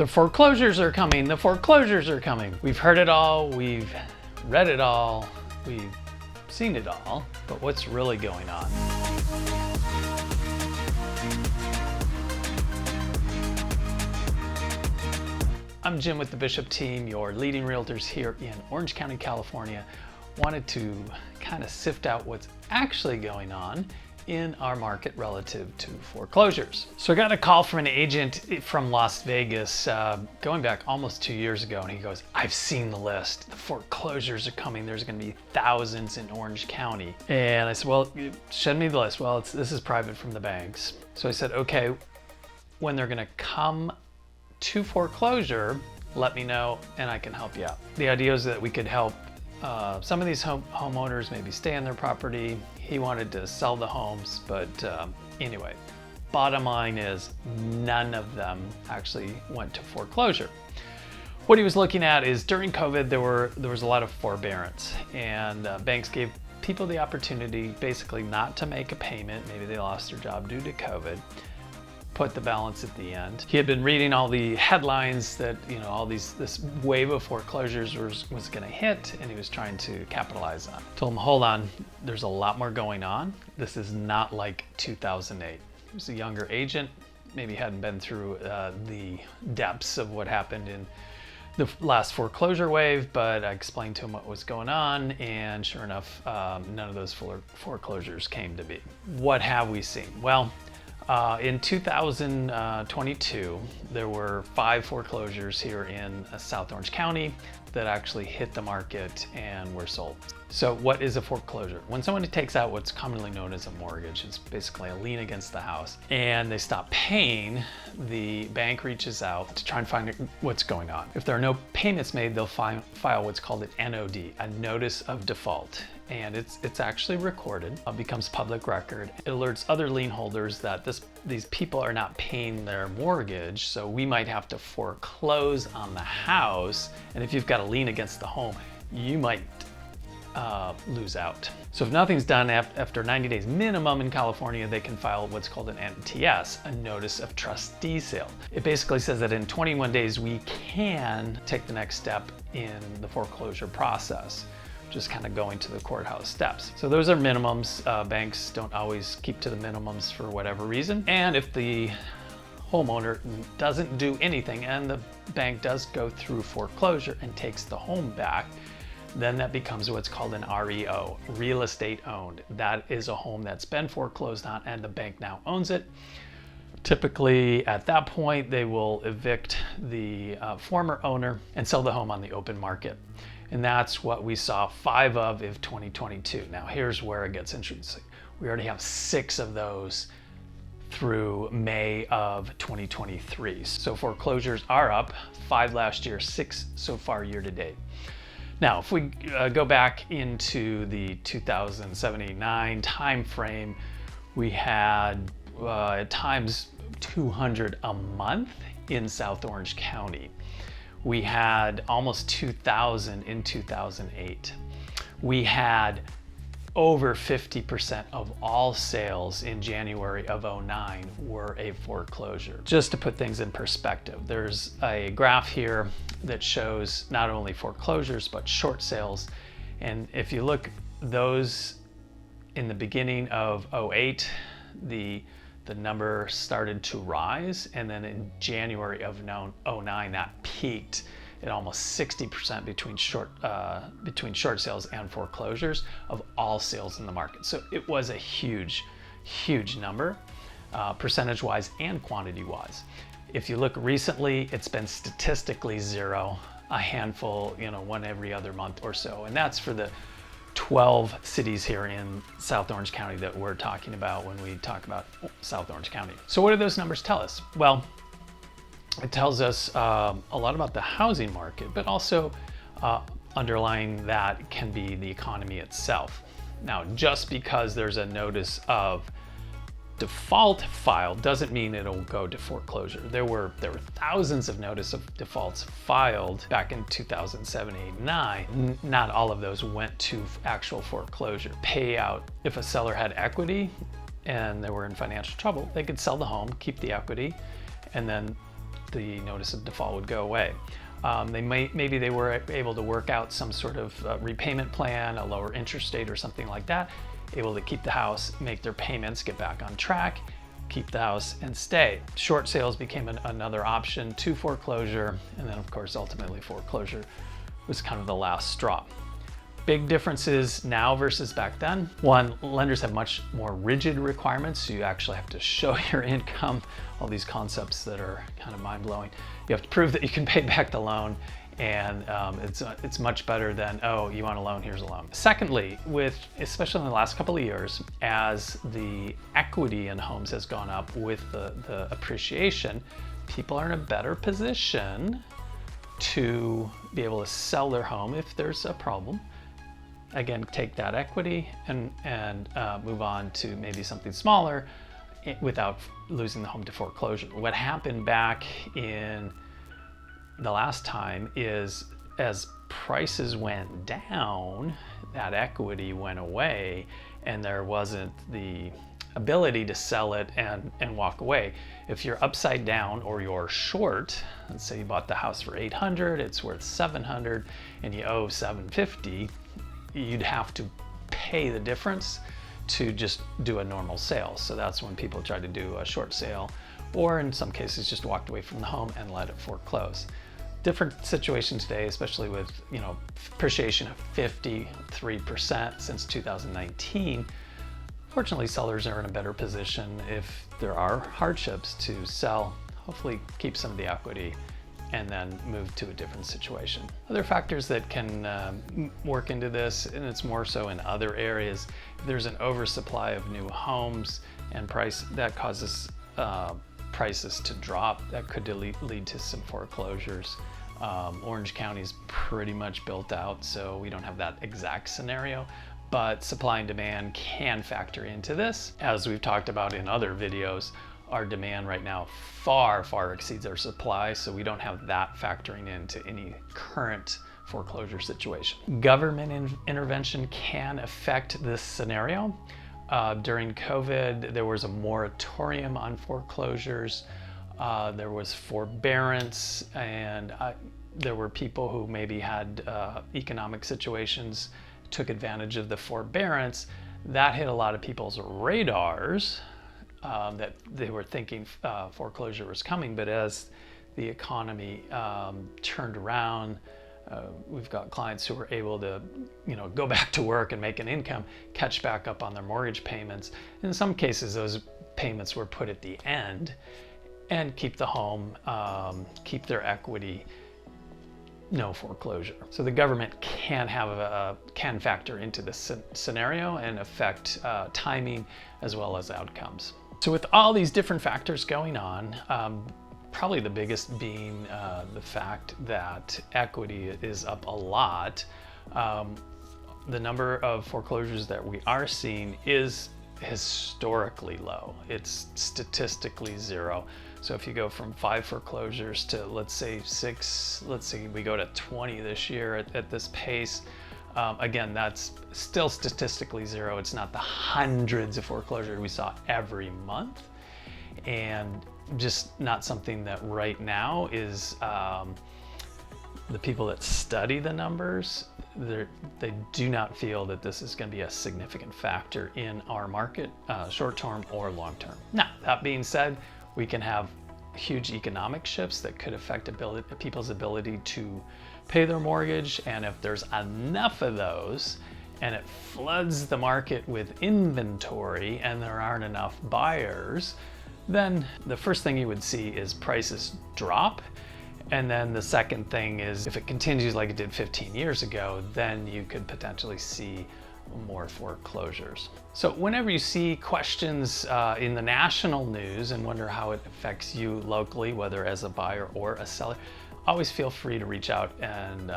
The foreclosures are coming, the foreclosures are coming. We've heard it all, we've read it all, we've seen it all, but what's really going on? I'm Jim with the Bishop team, your leading realtors here in Orange County, California. Wanted to kind of sift out what's actually going on in our market relative to foreclosures. So I got a call from an agent from Las Vegas going back almost 2 years ago, and he goes, I've seen the list. The foreclosures are coming. There's going to be thousands in Orange County. And I said, well, send me the list. Well, this is private from the banks. So I said, okay, when they're going to come to foreclosure, let me know and I can help you out. The idea is that we could help some of these homeowners maybe stay on their property. He wanted to sell the homes, but anyway, bottom line is none of them actually went to foreclosure. What he was looking at is during COVID, there was a lot of forbearance, and banks gave people the opportunity basically not to make a payment. Maybe they lost their job due to COVID. Put the balance at the end. He had been reading all the headlines that, all this wave of foreclosures was going to hit, and he was trying to capitalize on it. Told him, hold on, there's a lot more going on. This is not like 2008. He was a younger agent, maybe hadn't been through the depths of what happened in the last foreclosure wave, but I explained to him what was going on, and sure enough, none of those foreclosures came to be. What have we seen? Well, in 2022, there were 5 foreclosures here in South Orange County that actually hit the market and were sold. So what is a foreclosure? When someone takes out what's commonly known as a mortgage, it's basically a lien against the house, and they stop paying, the bank reaches out to try and find what's going on. If there are no payments made, they'll file what's called an NOD, a notice of default. And it's actually recorded, becomes public record. It alerts other lien holders that these people are not paying their mortgage, so we might have to foreclose on the house. And if you've got a lien against the home, you might lose out. So if nothing's done after 90 days minimum in California, they can file what's called an NTS, a notice of trustee sale. It basically says that in 21 days, we can take the next step in the foreclosure process, just kind of going to the courthouse steps. So those are minimums. Banks don't always keep to the minimums for whatever reason. And if the homeowner doesn't do anything and the bank does go through foreclosure and takes the home back, then that becomes what's called an REO, real estate owned. That is a home that's been foreclosed on and the bank now owns it. Typically at that point, they will evict the former owner and sell the home on the open market. And that's what we saw 5 of 2022. Now here's where it gets interesting. We already have 6 of those through May of 2023. So foreclosures are up, 5 last year, 6 so far year to date. Now, if we go back into the 2007-9 time frame, we had at times 200 a month in South Orange County. We had almost 2,000 in 2008. We had over 50% of all sales in January of 2009 were a foreclosure. Just to put things in perspective, there's a graph here that shows not only foreclosures, but short sales. And if you look, those in the beginning of 2008, the number started to rise, and then in January of 2009 that peaked at almost 60% between short sales and foreclosures of all sales in the market. So it was a huge number, percentage wise and quantity wise. If you look recently, it's been statistically 0, a handful, one every other month or so, and that's for the 12 cities here in South Orange County that we're talking about when we talk about South Orange County. So what do those numbers tell us? Well, it tells us a lot about the housing market, but also underlying that can be the economy itself. Now, just because there's a notice of default filed doesn't mean it'll go to foreclosure. There were thousands of notice of defaults filed back in 2007, 8, 9. Not all of those went to actual foreclosure. Payout, if a seller had equity and they were in financial trouble, they could sell the home, keep the equity, and then the notice of default would go away. Maybe they were able to work out some sort of repayment plan, a lower interest rate or something like that, able to keep the house, make their payments, get back on track, keep the house and stay. Short sales became another option to foreclosure, and then of course ultimately foreclosure was kind of the last straw. Big differences now versus back then. One, lenders have much more rigid requirements, so you actually have to show your income, all these concepts that are kind of mind-blowing. You have to prove that you can pay back the loan, and it's much better than, oh, you want a loan, here's a loan. Secondly, especially in the last couple of years, as the equity in homes has gone up with the appreciation, people are in a better position to be able to sell their home if there's a problem. Again, take that equity and move on to maybe something smaller without losing the home to foreclosure. What happened back in the last time is, as prices went down, that equity went away, and there wasn't the ability to sell it and walk away. If you're upside down or you're short, let's say you bought the house for $800, it's worth $700, and you owe $750, you'd have to pay the difference to just do a normal sale. So that's when people try to do a short sale, or in some cases just walked away from the home and let it foreclose. Different situation today, especially with appreciation of 53% since 2019. Fortunately, sellers are in a better position if there are hardships to sell, hopefully keep some of the equity, and then move to a different situation. Other factors that can work into this, and it's more so in other areas, if there's an oversupply of new homes and that causes prices to drop, that could lead to some foreclosures. Orange County's pretty much built out, so we don't have that exact scenario, but supply and demand can factor into this. As we've talked about in other videos, our demand right now far, far exceeds our supply, so we don't have that factoring into any current foreclosure situation. Government intervention can affect this scenario. During COVID, there was a moratorium on foreclosures. There was forbearance, and there were people who maybe had economic situations, took advantage of the forbearance. That hit a lot of people's radars, that they were thinking foreclosure was coming, but as the economy turned around, we've got clients who were able to go back to work and make an income, catch back up on their mortgage payments. In some cases, those payments were put at the end, and keep the home, keep their equity, no foreclosure. So the government can factor into this scenario and affect timing as well as outcomes. So with all these different factors going on, probably the biggest being the fact that equity is up a lot. The number of foreclosures that we are seeing is historically low. It's statistically zero. So if you go from 5 foreclosures to let's say 6, let's say we go to 20 this year at this pace, again, that's still statistically zero. It's not the hundreds of foreclosures we saw every month, and just not something that right now is, the people that study the numbers, they do not feel that this is going to be a significant factor in our market, short-term or long-term. Now, that being said, we can have huge economic shifts that could affect people's ability to pay their mortgage, and if there's enough of those and it floods the market with inventory and there aren't enough buyers, then the first thing you would see is prices drop. And then the second thing is, if it continues like it did 15 years ago, then you could potentially see more foreclosures. So whenever you see questions in the national news and wonder how it affects you locally, whether as a buyer or a seller, always feel free to reach out and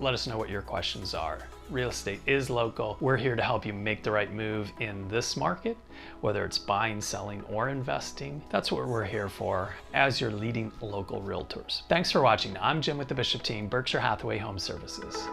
let us know what your questions are. Real estate is local. We're here to help you make the right move in this market, whether it's buying, selling, or investing. That's what we're here for as your leading local realtors. Thanks for watching. I'm Jim with the Bishop team, Berkshire Hathaway Home Services.